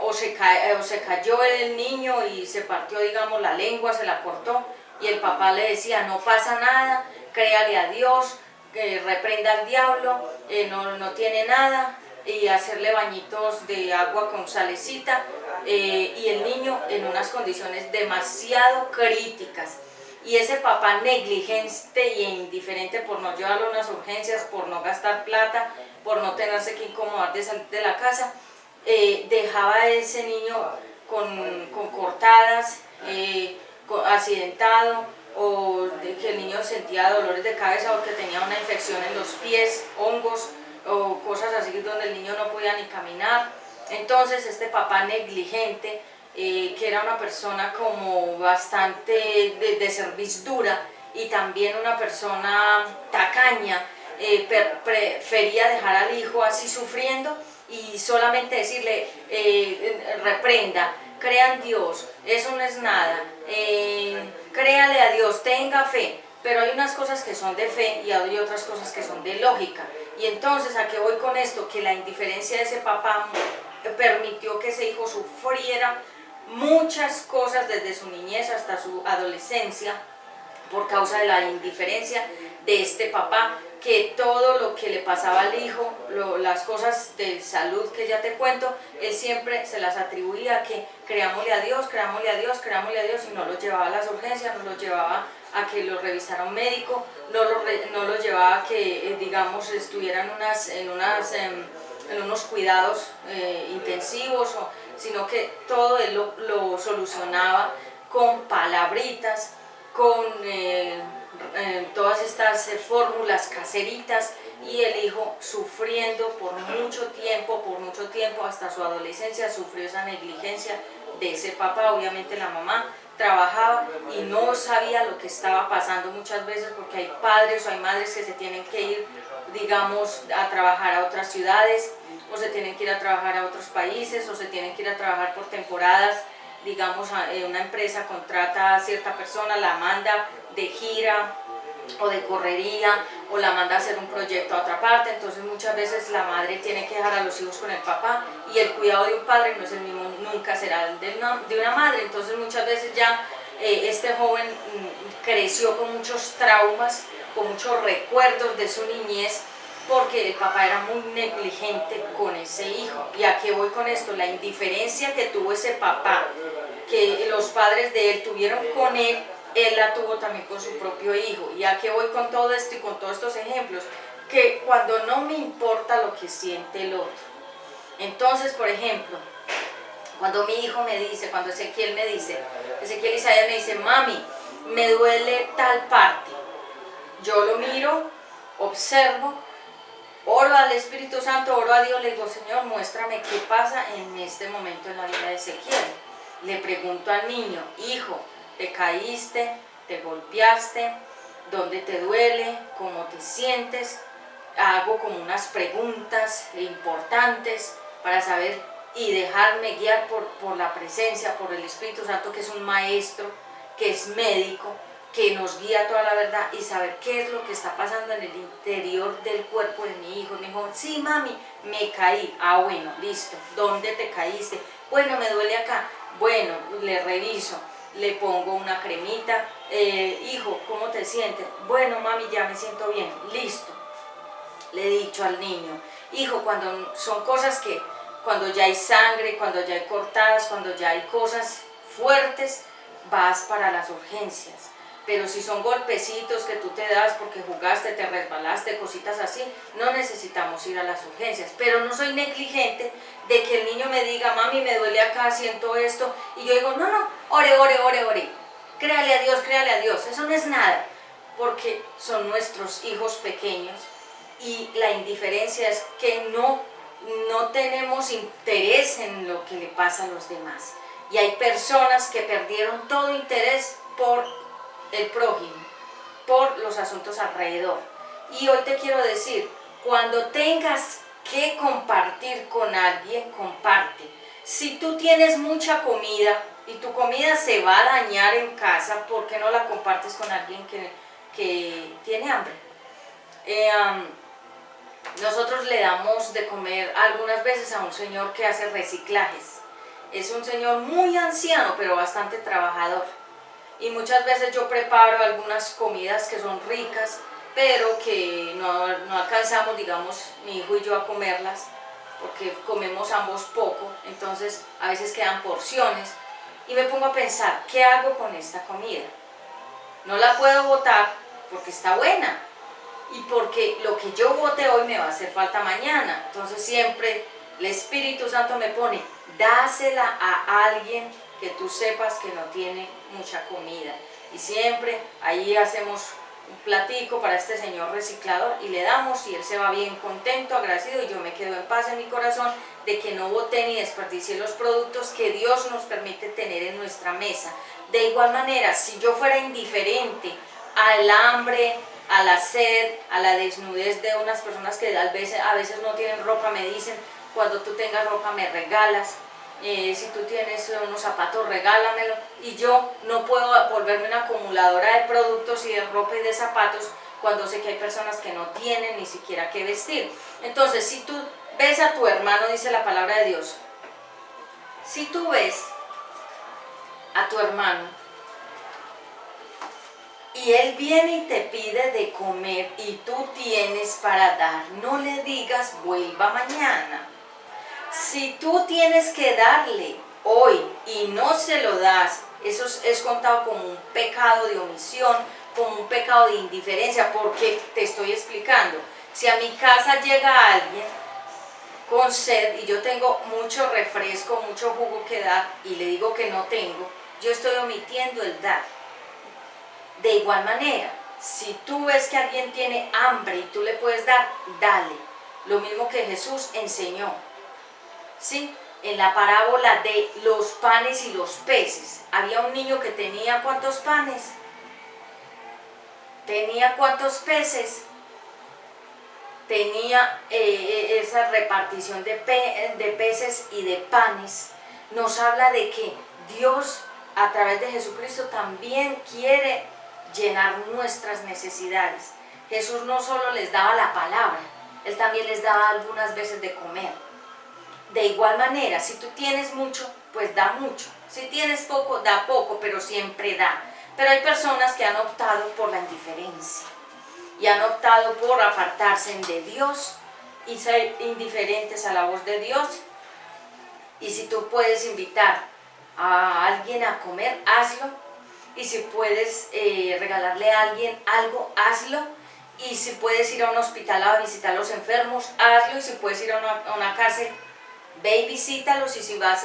o se cayó el niño y se partió, digamos, la lengua, se la cortó, y el papá le decía, no pasa nada, créale a Dios, reprenda al diablo, no tiene nada, y hacerle bañitos de agua con salecita, y el niño en unas condiciones demasiado críticas. Y ese papá negligente e indiferente por no llevarlo a unas urgencias, por no gastar plata, por no tenerse que incomodar de salir de la casa, dejaba a ese niño con cortadas, accidentado, o que el niño sentía dolores de cabeza, o que tenía una infección en los pies, hongos, o cosas así donde el niño no podía ni caminar. Entonces este papá negligente, que era una persona como bastante de cerviz dura, y también una persona tacaña, prefería dejar al hijo así sufriendo y solamente decirle, reprenda, crea en Dios, eso no es nada, créale a Dios, tenga fe. Pero hay unas cosas que son de fe y hay otras cosas que son de lógica. Y entonces, ¿a qué voy con esto? Que la indiferencia de ese papá permitió que ese hijo sufriera muchas cosas desde su niñez hasta su adolescencia por causa de la indiferencia de este papá, que todo lo que le pasaba al hijo, las cosas de salud que ya te cuento, él siempre se las atribuía a que creámosle a Dios, creámosle a Dios, creámosle a Dios, y no lo llevaba a las urgencias, no lo llevaba a que lo revisara un médico, no lo llevaba a que, digamos, estuviera en unos cuidados intensivos, sino que todo él lo solucionaba con palabritas, con todas estas fórmulas caseritas, y el hijo sufriendo por mucho tiempo, hasta su adolescencia sufrió esa negligencia de ese papá. Obviamente la mamá trabajaba y no sabía lo que estaba pasando muchas veces, porque hay padres o hay madres que se tienen que ir, digamos, a trabajar a otras ciudades, o se tienen que ir a trabajar a otros países, o se tienen que ir a trabajar por temporadas. Digamos, una empresa contrata a cierta persona, la manda de gira o de correría, o la manda a hacer un proyecto a otra parte. Entonces muchas veces la madre tiene que dejar a los hijos con el papá, y el cuidado de un padre no es el mismo, nunca será el de una madre. Entonces muchas veces ya este joven creció con muchos traumas, con muchos recuerdos de su niñez, porque el papá era muy negligente con ese hijo. ¿Y a qué voy con esto? La indiferencia que tuvo ese papá, que los padres de él tuvieron con él la tuvo también con su propio hijo. ¿Y a qué voy con todo esto y con todos estos ejemplos? Que cuando no me importa lo que siente el otro. Entonces, por ejemplo, cuando mi hijo me dice, cuando Ezequiel Isaías me dice, mami, me duele tal parte, yo lo miro, observo, oro al Espíritu Santo, oro a Dios, le digo, Señor, muéstrame qué pasa en este momento en la vida de Ezequiel. Le pregunto al niño, hijo, ¿te caíste? ¿Te golpeaste? ¿Dónde te duele? ¿Cómo te sientes? Hago como unas preguntas importantes para saber y dejarme guiar por la presencia, por el Espíritu Santo, que es un maestro, que es médico, que nos guía toda la verdad, y saber qué es lo que está pasando en el interior del cuerpo de mi hijo. Me dijo, sí mami, me caí. Ah, bueno, listo. ¿Dónde te caíste? Bueno, me duele acá. Bueno, le reviso, le pongo una cremita. Hijo, ¿cómo te sientes? Bueno mami, ya me siento bien. Listo. Le he dicho al niño, hijo, cuando son cosas que, cuando ya hay sangre, cuando ya hay cortadas, cuando ya hay cosas fuertes, vas para las urgencias. Pero si son golpecitos que tú te das porque jugaste, te resbalaste, cositas así, no necesitamos ir a las urgencias. Pero no soy negligente de que el niño me diga, mami, me duele acá, siento esto, y yo digo, no, ore. Créale a Dios, eso no es nada, porque son nuestros hijos pequeños, y la indiferencia es que no tenemos interés en lo que le pasa a los demás. Y hay personas que perdieron todo interés por el prójimo, por los asuntos alrededor. Y hoy te quiero decir, cuando tengas que compartir con alguien, comparte. Si tú tienes mucha comida y tu comida se va a dañar en casa, ¿por qué no la compartes con alguien que tiene hambre? Nosotros le damos de comer algunas veces a un señor que hace reciclajes. Es un señor muy anciano, pero bastante trabajador. Y muchas veces yo preparo algunas comidas que son ricas, pero que no alcanzamos, digamos, mi hijo y yo a comerlas, porque comemos ambos poco. Entonces a veces quedan porciones y me pongo a pensar, ¿qué hago con esta comida? No la puedo botar porque está buena, y porque lo que yo bote hoy me va a hacer falta mañana. Entonces siempre el Espíritu Santo me pone, dásela a alguien que tú sepas que no tiene mucha comida. Y siempre ahí hacemos un platico para este señor reciclador y le damos, y él se va bien contento, agradecido, y yo me quedo en paz en mi corazón de que no boté ni desperdicié los productos que Dios nos permite tener en nuestra mesa. De igual manera, si yo fuera indiferente al hambre, a la sed, a la desnudez de unas personas que a veces no tienen ropa, me dicen, cuando tú tengas ropa me regalas, si tú tienes unos zapatos regálamelo, y yo no puedo volverme una acumuladora de productos y de ropa y de zapatos cuando sé que hay personas que no tienen ni siquiera qué vestir. Entonces, si tú ves a tu hermano, dice la palabra de Dios, si tú ves a tu hermano y él viene y te pide de comer y tú tienes para dar, no le digas vuelva mañana. Si tú tienes que darle hoy y no se lo das, eso es contado como un pecado de omisión, como un pecado de indiferencia, porque te estoy explicando, si a mi casa llega alguien con sed y yo tengo mucho refresco, mucho jugo que dar y le digo que no tengo, yo estoy omitiendo el dar. De igual manera, si tú ves que alguien tiene hambre y tú le puedes dar, dale. Lo mismo que Jesús enseñó, ¿sí? En la parábola de los panes y los peces. Había un niño que tenía ¿cuántos panes? Tenía ¿cuántos peces? Tenía esa repartición de peces y de panes. Nos habla de que Dios a través de Jesucristo también quiere llenar nuestras necesidades. Jesús no solo les daba la palabra, Él también les daba algunas veces de comer. De igual manera, si tú tienes mucho, pues da mucho. Si tienes poco, da poco, pero siempre da. Pero hay personas que han optado por la indiferencia y han optado por apartarse de Dios y ser indiferentes a la voz de Dios. Y si tú puedes invitar a alguien a comer, hazlo. Y si puedes regalarle a alguien algo, hazlo. Y si puedes ir a un hospital a visitar a los enfermos, hazlo. Y si puedes ir a una cárcel, ve y visítalos. Y si vas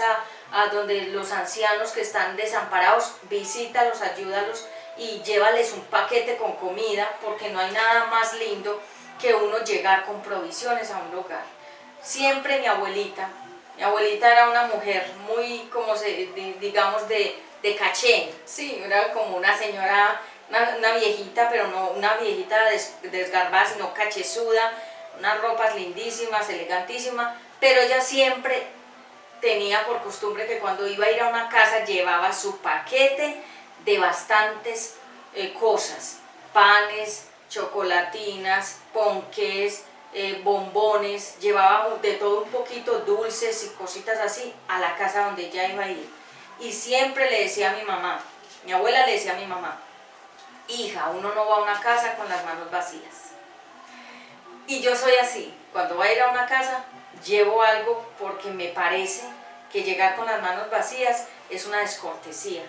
a donde los ancianos que están desamparados, visítalos, ayúdalos y llévales un paquete con comida, porque no hay nada más lindo que uno llegar con provisiones a un lugar. Siempre mi abuelita era una mujer muy, digamos, de caché, sí, era como una señora, una viejita, pero no una viejita desgarbada, sino cachezuda, unas ropas lindísimas, elegantísimas, pero ella siempre tenía por costumbre que cuando iba a ir a una casa llevaba su paquete de bastantes cosas, panes, chocolatinas, ponques, bombones, llevaba de todo un poquito, dulces y cositas así a la casa donde ella iba a ir. Y siempre le decía a mi mamá, mi abuela le decía a mi mamá, hija, uno no va a una casa con las manos vacías. Y yo soy así, cuando voy a ir a una casa, llevo algo porque me parece que llegar con las manos vacías es una descortesía,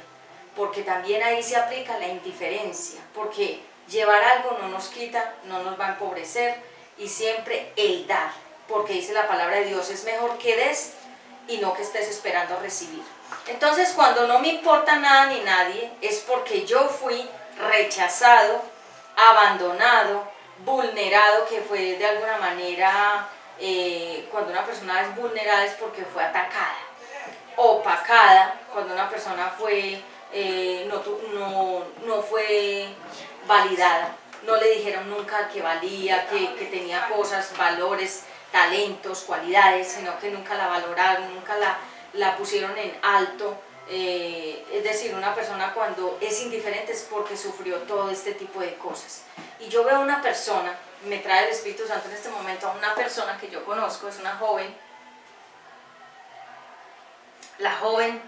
porque también ahí se aplica la indiferencia, porque llevar algo no nos quita, no nos va a empobrecer, y siempre el dar, porque dice la palabra de Dios, es mejor que des y no que estés esperando recibir. Entonces, cuando no me importa nada ni nadie, es porque yo fui rechazado, abandonado, vulnerado, que fue de alguna manera, cuando una persona es vulnerada es porque fue atacada, opacada, cuando una persona fue, no fue validada, no le dijeron nunca que valía, que tenía cosas, valores, talentos, cualidades, sino que nunca la valoraron, nunca la pusieron en alto. Es decir, una persona cuando es indiferente es porque sufrió todo este tipo de cosas. Y yo veo una persona, me trae el Espíritu Santo en este momento a una persona que yo conozco, es una joven. La joven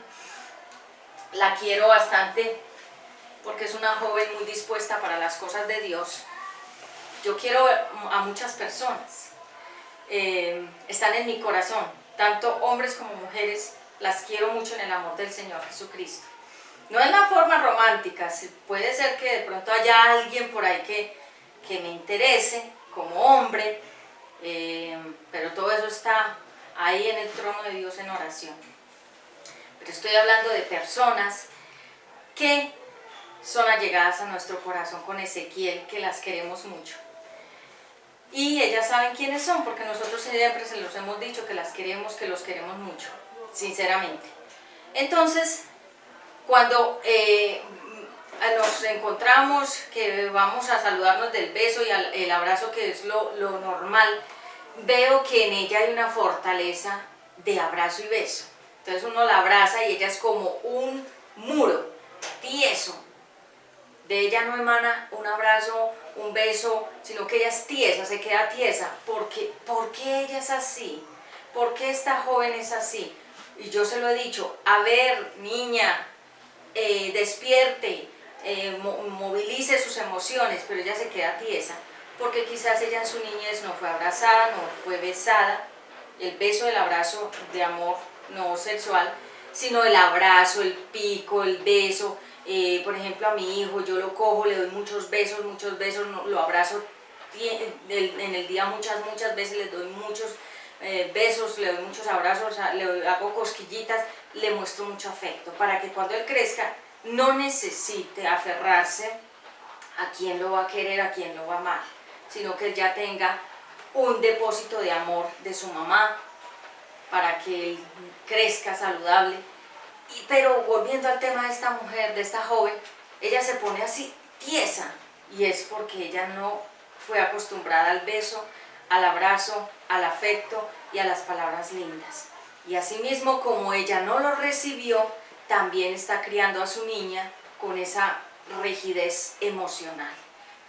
la quiero bastante porque es una joven muy dispuesta para las cosas de Dios. Yo quiero a muchas personas, están en mi corazón, tanto hombres como mujeres, las quiero mucho en el amor del Señor Jesucristo. No en la forma romántica, puede ser que de pronto haya alguien por ahí que me interese como hombre, pero todo eso está ahí en el trono de Dios en oración. Pero estoy hablando de personas que son allegadas a nuestro corazón con Ezequiel, que las queremos mucho. Y ellas saben quiénes son, porque nosotros siempre se los hemos dicho que las queremos, que los queremos mucho, sinceramente. Entonces, cuando nos encontramos, que vamos a saludarnos del beso y el abrazo, que es lo normal, veo que en ella hay una fortaleza de abrazo y beso. Entonces uno la abraza y ella es como un muro tieso. De ella no emana un abrazo, un beso, sino que ella es tiesa, se queda tiesa. ¿Por qué ella es así? ¿Por qué esta joven es así? Y yo se lo he dicho, a ver, niña, despierte, movilice sus emociones, pero ella se queda tiesa, porque quizás ella en su niñez no fue abrazada, no fue besada, el beso, el abrazo de amor no sexual, sino el abrazo, el pico, el beso. Por ejemplo, a mi hijo yo lo cojo, le doy muchos besos, lo abrazo en el día muchas veces, le doy muchos besos, le doy muchos abrazos, hago cosquillitas, le muestro mucho afecto, para que cuando él crezca no necesite aferrarse a quién lo va a querer, a quién lo va a amar, sino que él ya tenga un depósito de amor de su mamá, para que él crezca saludable. Pero volviendo al tema de esta mujer, de esta joven, ella se pone así tiesa, y es porque ella no fue acostumbrada al beso, al abrazo, al afecto y a las palabras lindas. Y asimismo, como ella no lo recibió, también está criando a su niña con esa rigidez emocional.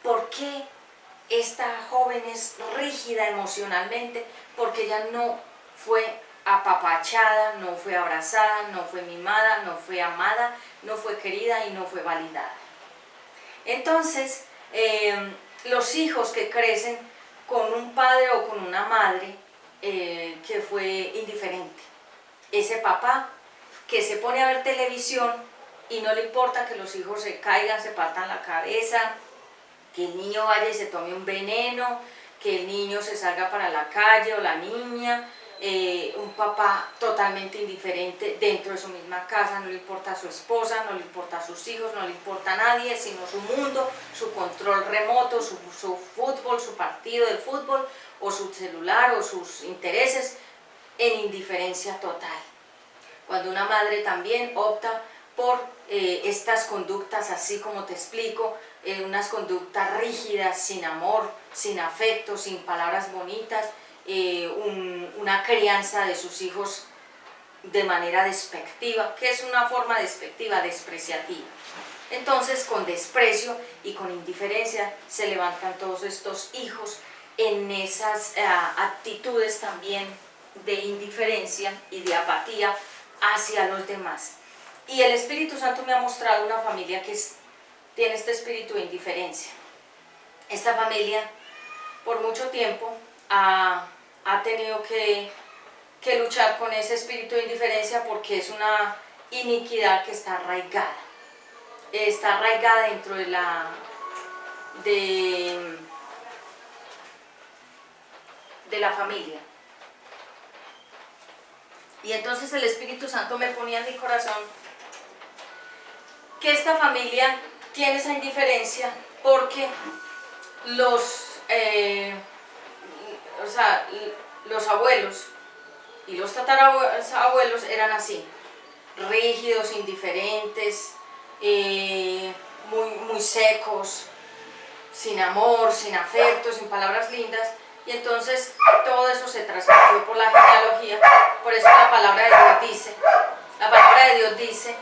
¿Por qué esta joven es rígida emocionalmente? Porque ella no fue apapachada, no fue abrazada, no fue mimada, no fue amada, no fue querida y no fue validada. Entonces, los hijos que crecen con un padre o con una madre que fue indiferente, ese papá que se pone a ver televisión y no le importa que los hijos se caigan, se partan la cabeza, que el niño vaya y se tome un veneno, que el niño se salga para la calle o la niña, un papá totalmente indiferente dentro de su misma casa, no le importa a su esposa, no le importa a sus hijos, no le importa a nadie, sino su mundo, su control remoto, su fútbol, su partido de fútbol, o su celular, o sus intereses, en indiferencia total. Cuando una madre también opta por estas conductas, así como te explico, unas conductas rígidas, sin amor, sin afecto, sin palabras bonitas, una crianza de sus hijos de manera despectiva, que es una forma despectiva, despreciativa. Entonces, con desprecio y con indiferencia se levantan todos estos hijos en esas actitudes también de indiferencia y de apatía hacia los demás. Y el Espíritu Santo me ha mostrado una familia que tiene este espíritu de indiferencia. Esta familia por mucho tiempo ha tenido que luchar con ese espíritu de indiferencia, porque es una iniquidad que está arraigada dentro de la familia. Y entonces el Espíritu Santo me ponía en mi corazón que esta familia tiene esa indiferencia porque los abuelos y los tatarabuelos eran así, rígidos, indiferentes, muy secos, sin amor, sin afecto, sin palabras lindas. Y entonces todo eso se transmitió por la genealogía. Por eso la palabra de Dios dice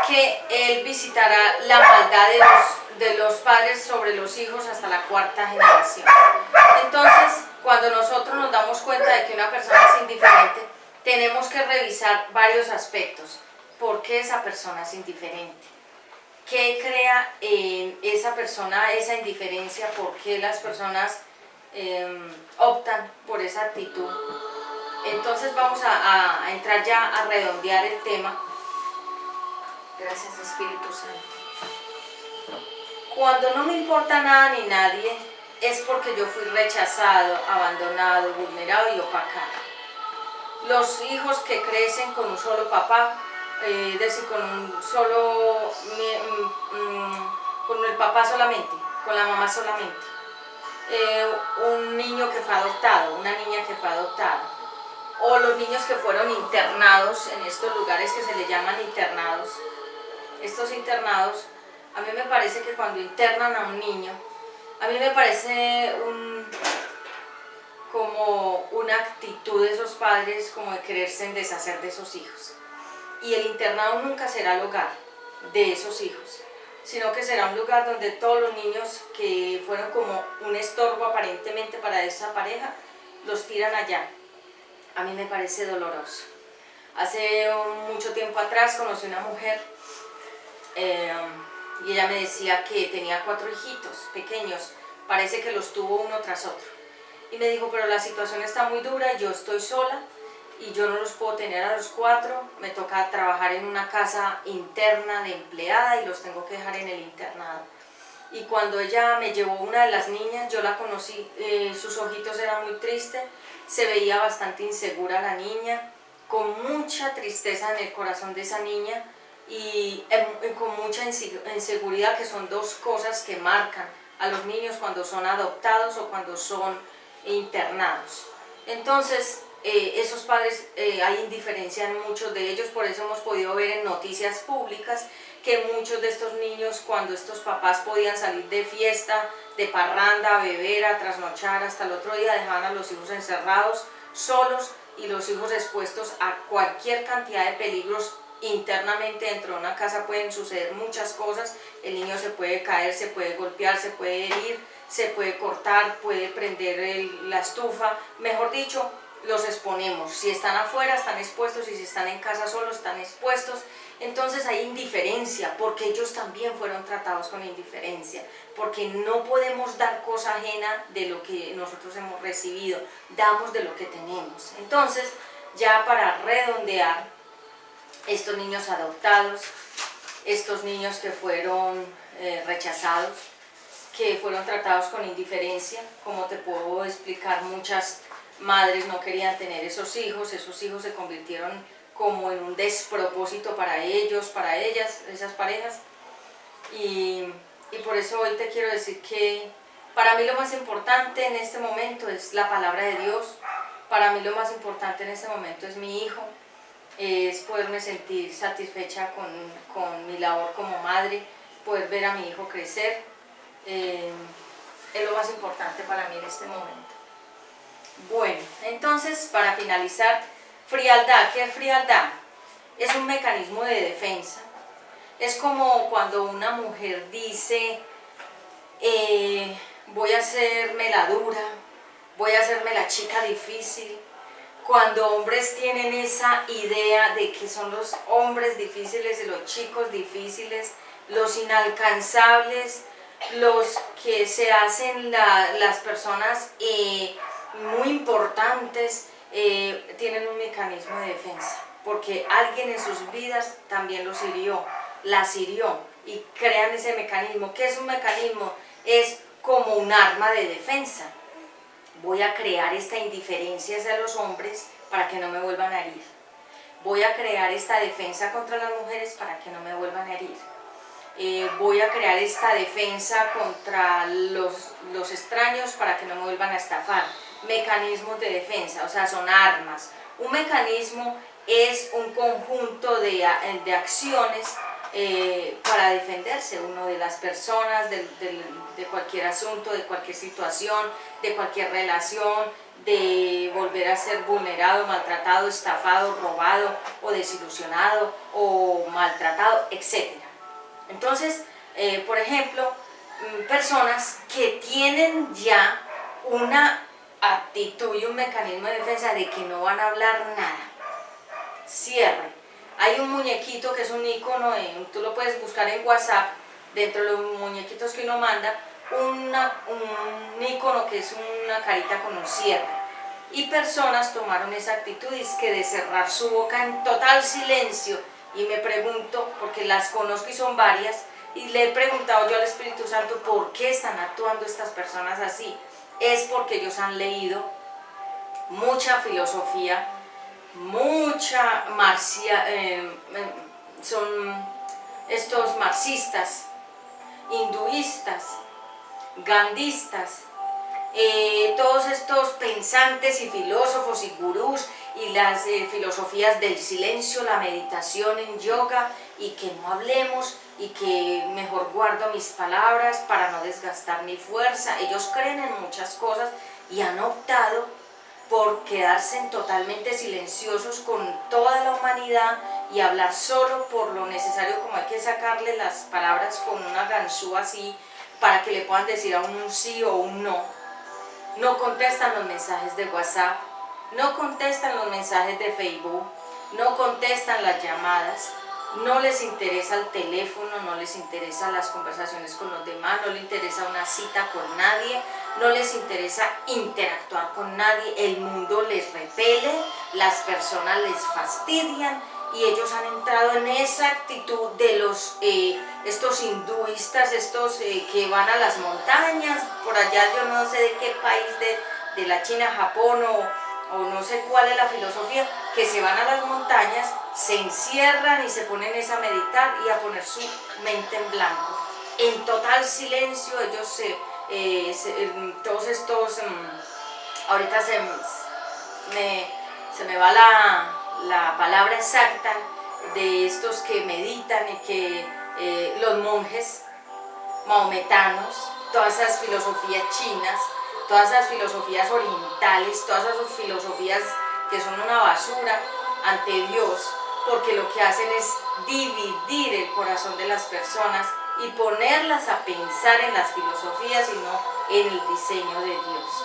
que Él visitará la maldad de los padres sobre los hijos hasta la cuarta generación. Entonces, cuando nosotros nos damos cuenta de que una persona es indiferente, tenemos que revisar varios aspectos. ¿Por qué esa persona es indiferente? ¿Qué crea en esa persona esa indiferencia? ¿Por qué las personas optan por esa actitud? Entonces vamos a entrar ya a redondear el tema. Gracias, Espíritu Santo. Cuando no me importa nada ni nadie, es porque yo fui rechazado, abandonado, vulnerado y opacado. Los hijos que crecen con un solo papá, es decir, con el papá solamente, con la mamá solamente. Un niño que fue adoptado, una niña que fue adoptada, o los niños que fueron internados en estos lugares que se les llaman internados. Estos internados A mí me parece que cuando internan a un niño, a mí me parece como una actitud de esos padres como de quererse deshacer de esos hijos. Y el internado nunca será el hogar de esos hijos, sino que será un lugar donde todos los niños que fueron como un estorbo aparentemente para esa pareja, los tiran allá. A mí me parece doloroso. Hace mucho tiempo atrás conocí una mujer y ella me decía que tenía 4 hijitos pequeños, parece que los tuvo uno tras otro. Y me dijo, pero la situación está muy dura, yo estoy sola y yo no los puedo tener a los 4, me toca trabajar en una casa interna de empleada y los tengo que dejar en el internado. Y cuando ella me llevó una de las niñas, yo la conocí, sus ojitos eran muy tristes, se veía bastante insegura la niña, con mucha tristeza en el corazón de esa niña y con mucha inseguridad, que son 2 cosas que marcan a los niños cuando son adoptados o cuando son internados. Entonces, esos padres, hay indiferencia en muchos de ellos, por eso hemos podido ver en noticias públicas que muchos de estos niños, cuando estos papás podían salir de fiesta, de parranda, a beber, a trasnochar, hasta el otro día dejaban a los hijos encerrados, solos, y los hijos expuestos a cualquier cantidad de peligros. Internamente dentro de una casa pueden suceder muchas cosas, el niño se puede caer, se puede golpear, se puede herir, se puede cortar, puede prender la estufa, mejor dicho, los exponemos. Si están afuera están expuestos y si están en casa solos están expuestos. Entonces hay indiferencia, porque ellos también fueron tratados con indiferencia, porque no podemos dar cosa ajena de lo que nosotros hemos recibido, damos de lo que tenemos. Entonces, ya para redondear, estos niños adoptados, estos niños que fueron rechazados, que fueron tratados con indiferencia, como te puedo explicar, muchas madres no querían tener esos hijos se convirtieron como en un despropósito para ellos, para ellas, esas parejas, y por eso hoy te quiero decir que para mí lo más importante en este momento es la palabra de Dios, para mí lo más importante en este momento es mi hijo, es poderme sentir satisfecha con mi labor como madre, poder ver a mi hijo crecer, es lo más importante para mí en este momento. Bueno, entonces para finalizar, frialdad. ¿Qué es frialdad? Es un mecanismo de defensa. Es como cuando una mujer dice, voy a hacerme la dura, voy a hacerme la chica difícil. Cuando hombres tienen esa idea de que son los hombres difíciles y los chicos difíciles, los inalcanzables, los que se hacen las personas muy importantes, tienen un mecanismo de defensa, porque alguien en sus vidas también los hirió, las hirió, y crean ese mecanismo. ¿Qué es un mecanismo? Es como un arma de defensa. Voy a crear esta indiferencia hacia los hombres para que no me vuelvan a herir. Voy a crear esta defensa contra las mujeres para que no me vuelvan a herir. Voy a crear esta defensa contra los extraños para que no me vuelvan a estafar. Mecanismos de defensa, o sea, son armas. Un mecanismo es un conjunto de acciones para defenderse uno de las personas, de cualquier asunto, de cualquier situación, de cualquier relación, de volver a ser vulnerado, maltratado, estafado, robado o desilusionado o maltratado, etc. Entonces, por ejemplo, personas que tienen ya una actitud y un mecanismo de defensa de que no van a hablar nada. Cierre. Hay un muñequito que es un icono, tú lo puedes buscar en WhatsApp, dentro de los muñequitos que uno manda, un icono que es una carita con un cierre. Y personas tomaron esa actitud de cerrar su boca en total silencio. Y me pregunto, porque las conozco y son varias, y le he preguntado yo al Espíritu Santo, ¿por qué están actuando estas personas así? Es porque ellos han leído mucha filosofía, mucha son estos marxistas, hinduistas, gandhistas, todos estos pensantes y filósofos y gurús y las filosofías del silencio, la meditación en yoga, y que no hablemos, y que mejor guardo mis palabras para no desgastar mi fuerza. Ellos creen en muchas cosas y han optado por quedarse totalmente silenciosos con toda la humanidad y hablar solo por lo necesario, como hay que sacarle las palabras con una ganzúa así para que le puedan decir a un sí o un no. No contestan los mensajes de WhatsApp, no contestan los mensajes de Facebook, no contestan las llamadas, no les interesa el teléfono, no les interesan las conversaciones con los demás, no les interesa una cita con nadie, no les interesa interactuar con nadie, el mundo les repele, las personas les fastidian y ellos han entrado en esa actitud de los estos hinduistas, estos que van a las montañas, por allá yo no sé de qué país de la China, Japón o no sé cuál es la filosofía, que se van a las montañas, se encierran y se ponen a meditar y a poner su mente en blanco. En total silencio ellos todos estos, ahorita se me va la palabra exacta de estos que meditan y que los monjes mahometanos, todas esas filosofías chinas, todas esas filosofías orientales, todas esas filosofías que son una basura ante Dios, porque lo que hacen es dividir el corazón de las personas y ponerlas a pensar en las filosofías y no en el diseño de Dios.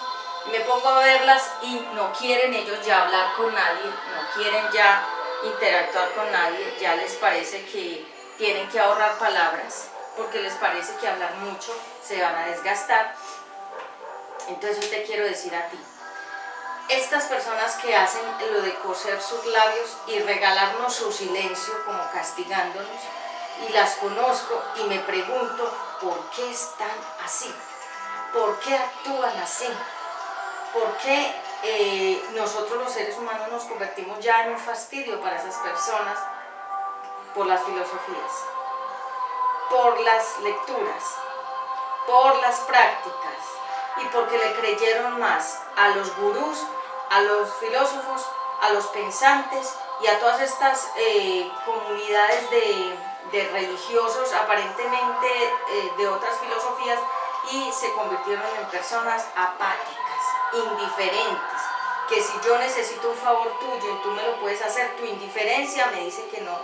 Me pongo a verlas y no quieren ellos ya hablar con nadie, no quieren ya interactuar con nadie, ya les parece que tienen que ahorrar palabras, porque les parece que hablar mucho se van a desgastar. Entonces yo te quiero decir a ti, estas personas que hacen lo de coser sus labios y regalarnos su silencio como castigándonos, y las conozco y me pregunto por qué están así, por qué actúan así, por qué nosotros los seres humanos nos convertimos ya en un fastidio para esas personas por las filosofías, por las lecturas, por las prácticas y porque le creyeron más a los gurús, a los filósofos, a los pensantes y a todas estas comunidades de religiosos aparentemente de otras filosofías, y se convirtieron en personas apáticas, indiferentes, que si yo necesito un favor tuyo y tú me lo puedes hacer, tu indiferencia me dice que no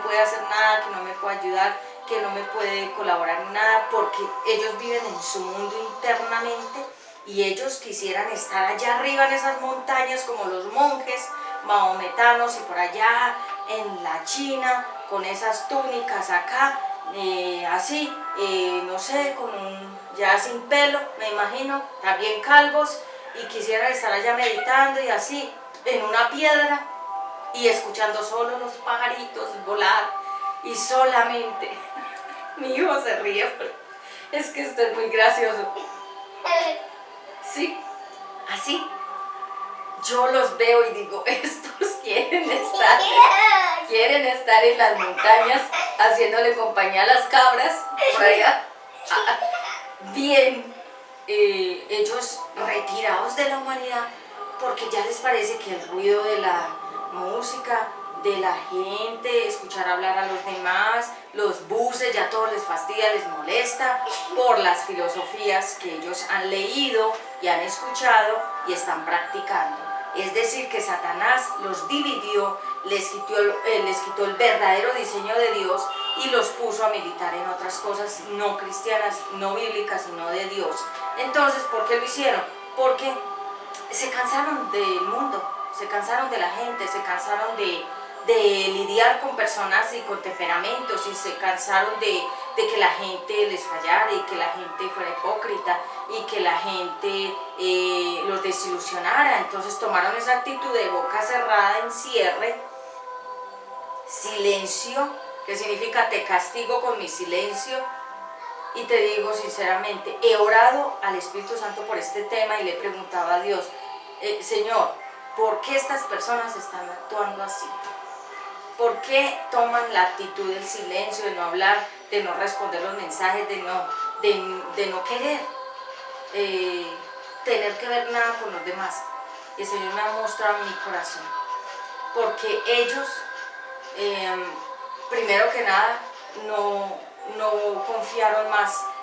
puede hacer nada, que no me puede ayudar, que no me puede colaborar en nada, porque ellos viven en su mundo internamente y ellos quisieran estar allá arriba en esas montañas como los monjes mahometanos y por allá en la China con esas túnicas acá, así, no sé, ya sin pelo, me imagino, también calvos, y quisieran estar allá meditando y así, en una piedra y escuchando solo los pajaritos volar y solamente, mi hijo se ríe, es que esto es muy gracioso, sí, así, yo los veo y digo, estos quieren estar en las montañas haciéndole compañía a las cabras, por allá, bien, ellos retirados de la humanidad, porque ya les parece que el ruido de la música, de la gente, escuchar hablar a los demás, los buses, ya todo les fastidia, les molesta por las filosofías que ellos han leído y han escuchado y están practicando. Es decir, que Satanás los dividió, les quitó el verdadero diseño de Dios y los puso a militar en otras cosas no cristianas, no bíblicas, sino de Dios. Entonces, ¿por qué lo hicieron? Porque se cansaron del mundo, se cansaron de la gente, se cansaron de lidiar con personas y con temperamentos, y se cansaron de que la gente les fallara y que la gente fuera hipócrita y que la gente los desilusionara. Entonces tomaron esa actitud de boca cerrada, encierre, silencio, que significa te castigo con mi silencio. Y te digo sinceramente, he orado al Espíritu Santo por este tema y le he preguntado a Dios, Señor, ¿por qué estas personas están actuando así? ¿Por qué toman la actitud del silencio, de no hablar, de no responder los mensajes, de no querer tener que ver nada con los demás? Y el Señor me ha mostrado mi corazón, porque ellos, primero que nada, no confiaron más